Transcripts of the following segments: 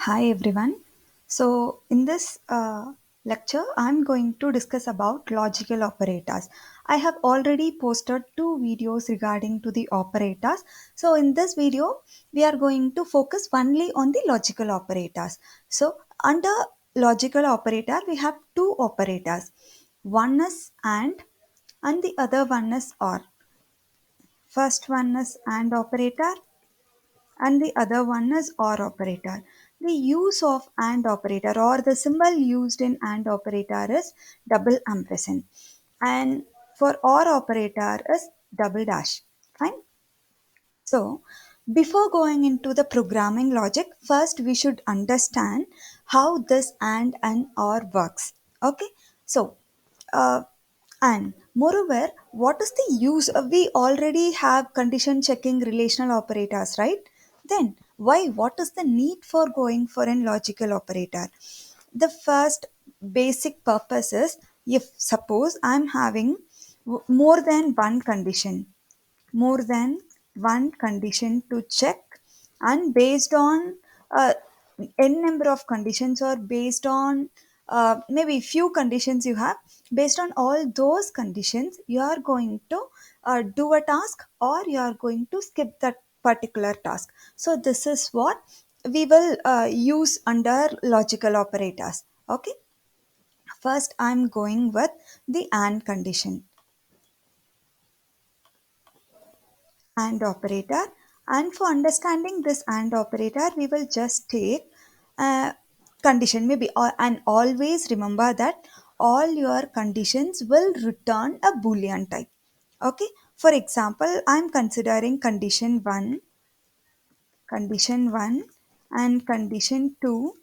Hi everyone. So in this lecture, I'm going to discuss about logical operators. I have already posted two videos regarding to the operators. So in this video, we are going to focus only on the logical operators. So under logical operator, we have two operators. One is and the other one is or. First one is and operator and the other one is or operator. The use of and operator or the symbol used in and operator is double ampersand, and for or operator is double dash. Fine. So, before going into the programming logic, first we should understand how this and or works. Okay. So, uh, and moreover, what is the use? We already have condition checking relational operators, right? Then why? What is the need for going for a logical operator? The first basic purpose is if suppose I'm having more than one condition to check, and based on uh, n number of conditions, or based on maybe few conditions you have, based on all those conditions you are going to do a task, or you are going to skip that particular task. So this is what we will use under logical operators. Okay, first I'm going with the and condition. And operator, and for understanding this and operator we will just take a condition maybe, and always remember that all your conditions will return a boolean type. Okay, for example, I'm considering condition 1 and condition 2,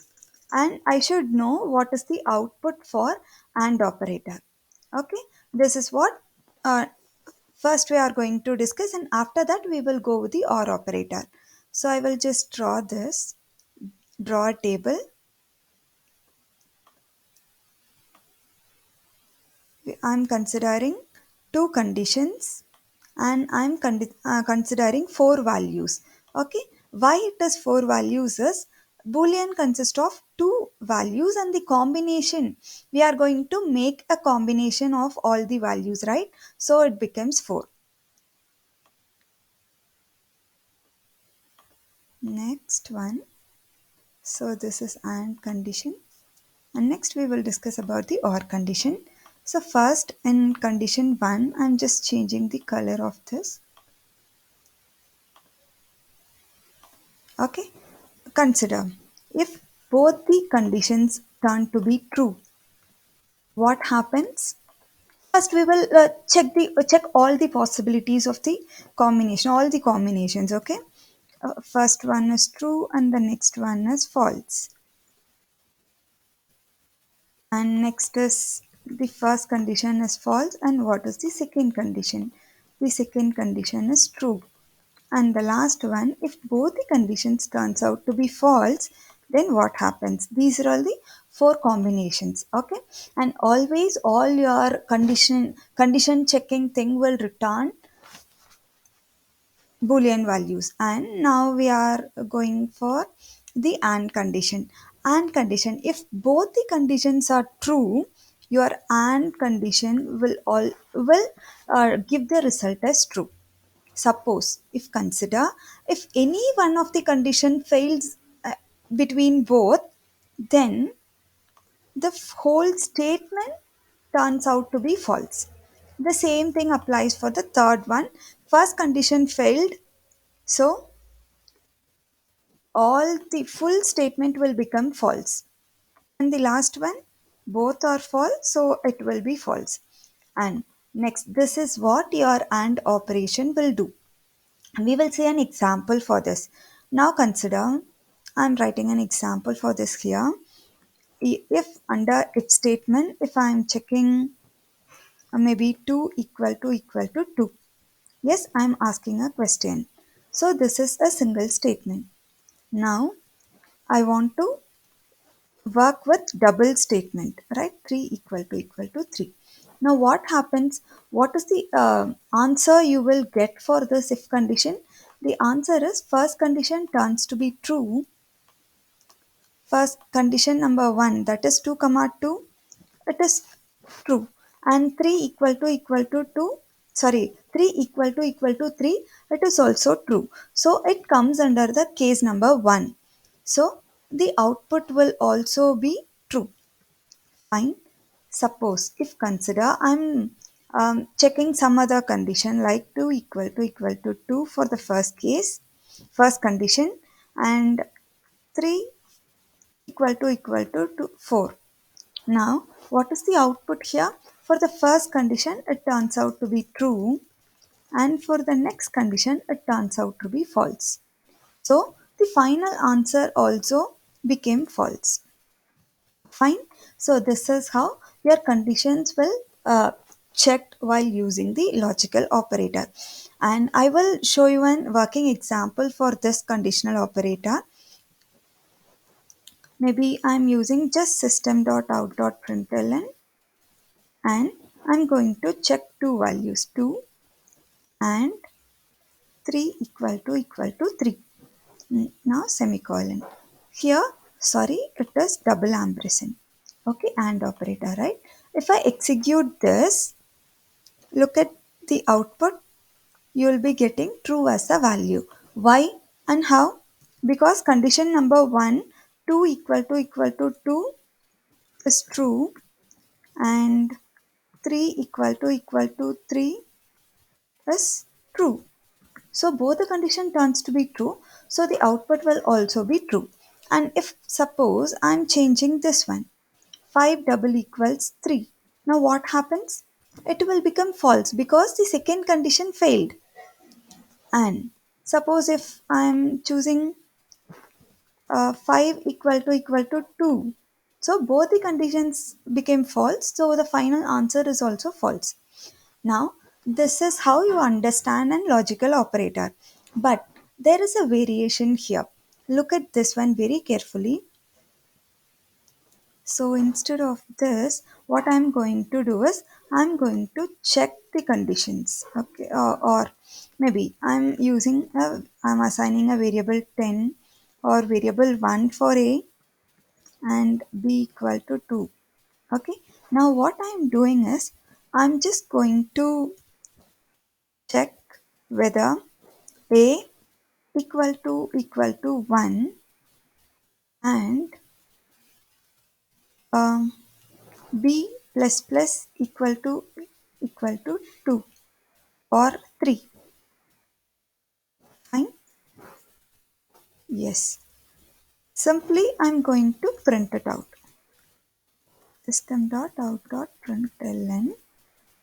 and I should know what is the output for and operator. Okay, this is what first we are going to discuss, and after that we will go with the or operator. So I will just draw a table. I'm considering two conditions, and considering four values. Okay, why it is four values is boolean consists of two values, and the combination we are going to make a combination of all the values, right? So it becomes four. Next one. So this is and condition. And next we will discuss about the or condition. So first in condition 1, I'm just changing the color of this. Okay. Consider if both the conditions turn to be true, what happens? First we will check all the possibilities of the combination, all the combinations. Okay. First one is true and the next one is false. And next is the first condition is false, and what is the second condition? The second condition is true. And the last one, if both the conditions turns out to be false, then what happens? These are all the four combinations. Okay, and always all your condition checking thing will return boolean values. And now we are going for the and condition. If both the conditions are true, your and condition will give the result as true. Suppose if consider, if any one of the condition fails between both, then the whole statement turns out to be false. The same thing applies for the third one. First condition failed, so all the full statement will become false. And the last one, both are false, so it will be false. And next, this is what your and operation will do. We will see an example for this. Now consider, I'm writing an example for this here. If under if statement, if I'm checking maybe 2 equal to 2. Yes, I'm asking a question. So this is a single statement. Now I want to work with double statement, right? 3 equal to 3. Now what happens? What is the answer you will get for this if condition? The answer is first condition turns to be true, First condition number 1, that is 2 comma 2, it is true. And 3 equal to 2, sorry, 3 equal to 3, it is also true. So it comes under the case number 1. So the output will also be true. Fine. Suppose if consider I'm checking some other condition like 2 equal to 2 for the first condition, and 3 equal to 4. Now, what is the output here? For the first condition, it turns out to be true, and for the next condition, it turns out to be false. So, the final answer also became false. Fine. So, this is how your conditions will checked while using the logical operator. And I will show you an working example for this conditional operator. Maybe I'm using just system.out.println, and I'm going to check two values, 2 and 3 equal to 3. Now semicolon. Here, sorry, it is double ampersand. Okay, and operator, right? If I execute this, look at the output, you will be getting true as a value. Why and how? Because condition number 1, 2 equal to 2 is true, and 3 equal to 3 is true. So both the condition turns to be true, so the output will also be true. And if suppose I'm changing this one, 5 double equals 3. Now what happens? It will become false because the second condition failed. And suppose if I'm choosing 5 equal to 2. So both the conditions became false, so the final answer is also false. Now, this is how you understand an logical operator. But there is a variation here. Look at this one very carefully. So instead of this, what I'm going to do is I'm going to check the conditions. Okay, or maybe I'm assigning a variable 10 or variable 1 for A and B equal to 2. Okay, now what I'm doing is I'm just going to check whether A equal to 1 and um, B equal to 2 or 3. Fine. Yes. Simply I'm going to print it out. System.out.println,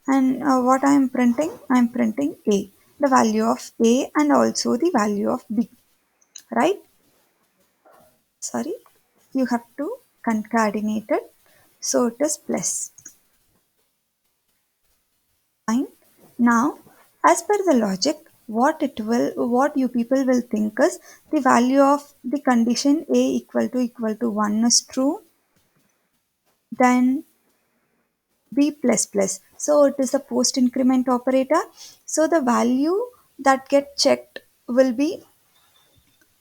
and what I am printing? I am printing A, the value of A and also the value of B. Right? Sorry, you have to concatenate it. So it is plus. Fine. Now, as per the logic, what you people will think is the value of the condition A equal to 1 is true, then B plus plus. So it is a post increment operator. So the value that get checked will be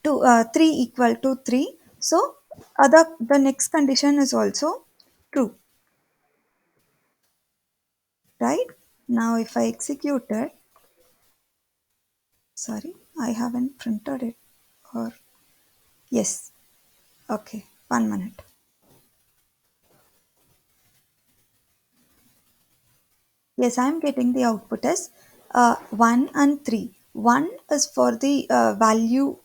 3 equal to 3. So the next condition is also true, right? Now if I execute it, sorry, I haven't printed it, or yes, okay, 1 minute. Yes, I'm getting the output as 1 and 3. 1 is for the value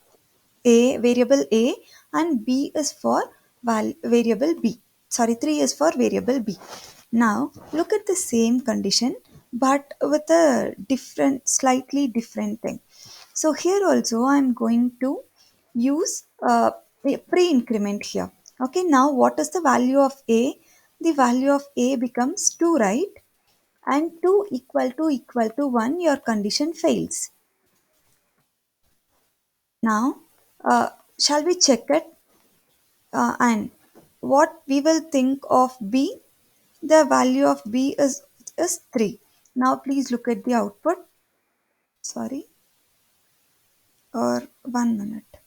A, variable A, and B is for variable B. Sorry, 3 is for variable B. Now, look at the same condition but with a slightly different thing. So here also I'm going to use a pre-increment here. Okay, now what is the value of A? The value of A becomes 2, right? And 2 equal to 1, your condition fails. Now, shall we check it? And what we will think of B? The value of B is 3. Now, please look at the output. Sorry, or 1 minute.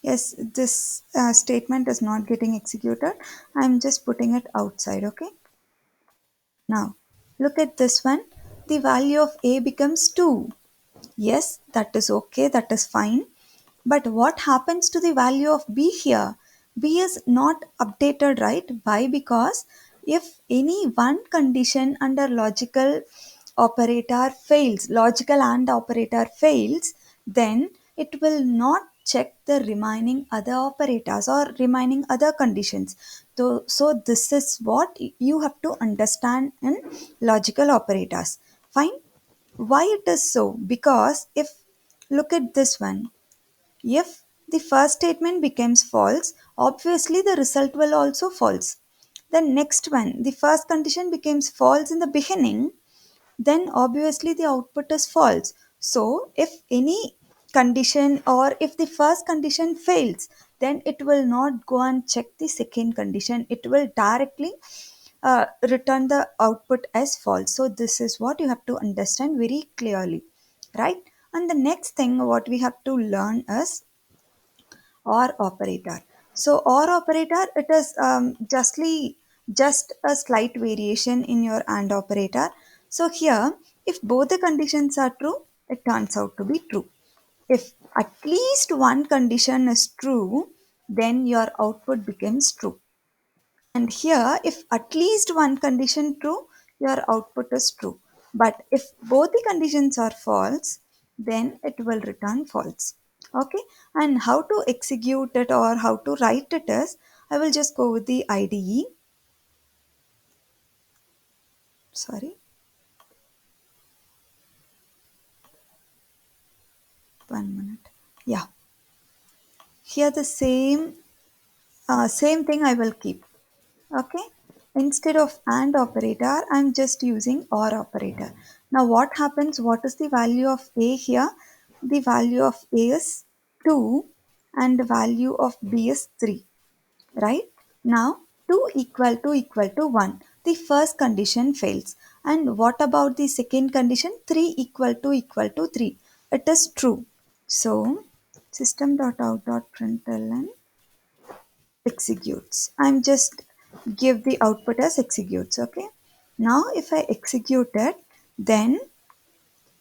Yes, this statement is not getting executed. I'm just putting it outside, okay? Now, look at this one. The value of A becomes 2. Yes, that is okay, that is fine. But what happens to the value of B here? B is not updated, right? Why? Because if any one condition under logical and operator fails, then it will not check the remaining other operators or remaining other conditions. So this is what you have to understand in logical operators. Fine. Why it is so? Because if look at this one, if the first statement becomes false, obviously the result will also false. The next one, the first condition becomes false in the beginning, then obviously the output is false. So if any condition or if the first condition fails, then it will not go and check the second condition. It will directly return the output as false. So this is what you have to understand very clearly, right? And the next thing what we have to learn is or operator. So or operator, it is just a slight variation in your and operator. So here, if both the conditions are true, it turns out to be true. If at least one condition is true, then your output becomes true. And here, if at least one condition true, your output is true. But if both the conditions are false, then it will return false. Okay, and how to execute it or how to write it is, I will just go with the IDE. Sorry, 1 minute. Yeah, here the same thing I will keep. Okay, instead of and operator I'm just using or operator. Now what happens, what is the value of A here? The value of A is 2 and the value of B is 3, right? Now 2 equal to 1, the first condition fails. And what about the second condition? 3 equal to 3, it is true. So system.out.println executes. I'm just give the output as executes. Okay. Now if I execute it, then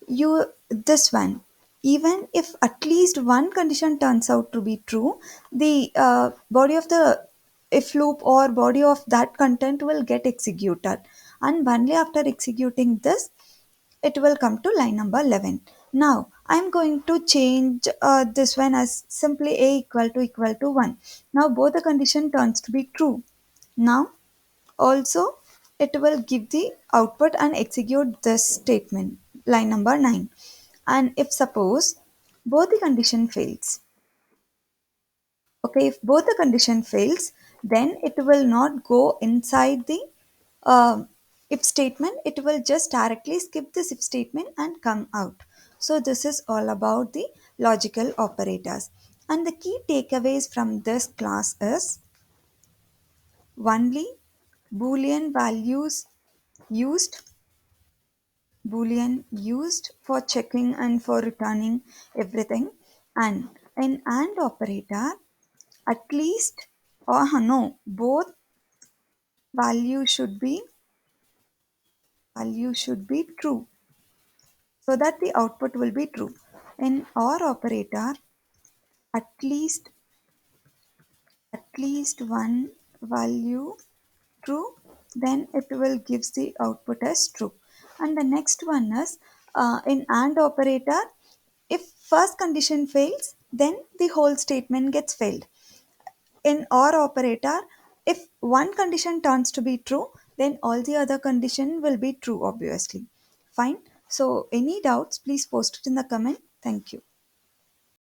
you this one, even if at least one condition turns out to be true, the body of the if loop or body of that content will get executed, and only after executing this it will come to line number 11. Now I'm going to change this one as simply A equal to 1. Now both the condition turns to be true. Now also it will give the output and execute this statement, line number 9. And if suppose both the condition fails, okay, if both the condition fails, then it will not go inside the uh, if statement, it will just directly skip this if statement and come out. So this is all about the logical operators. And the key takeaways from this class is only boolean values used boolean used for checking and for returning everything. And an and operator, at least or no, both value should be true, so that the output will be true. In or operator, at least one value true, then it will gives the output as true. And the next one is in and operator, if first condition fails, then the whole statement gets failed. In or operator, if one condition turns to be true, then all the other condition will be true, obviously. Fine. So any doubts, please post it in the comment. Thank you.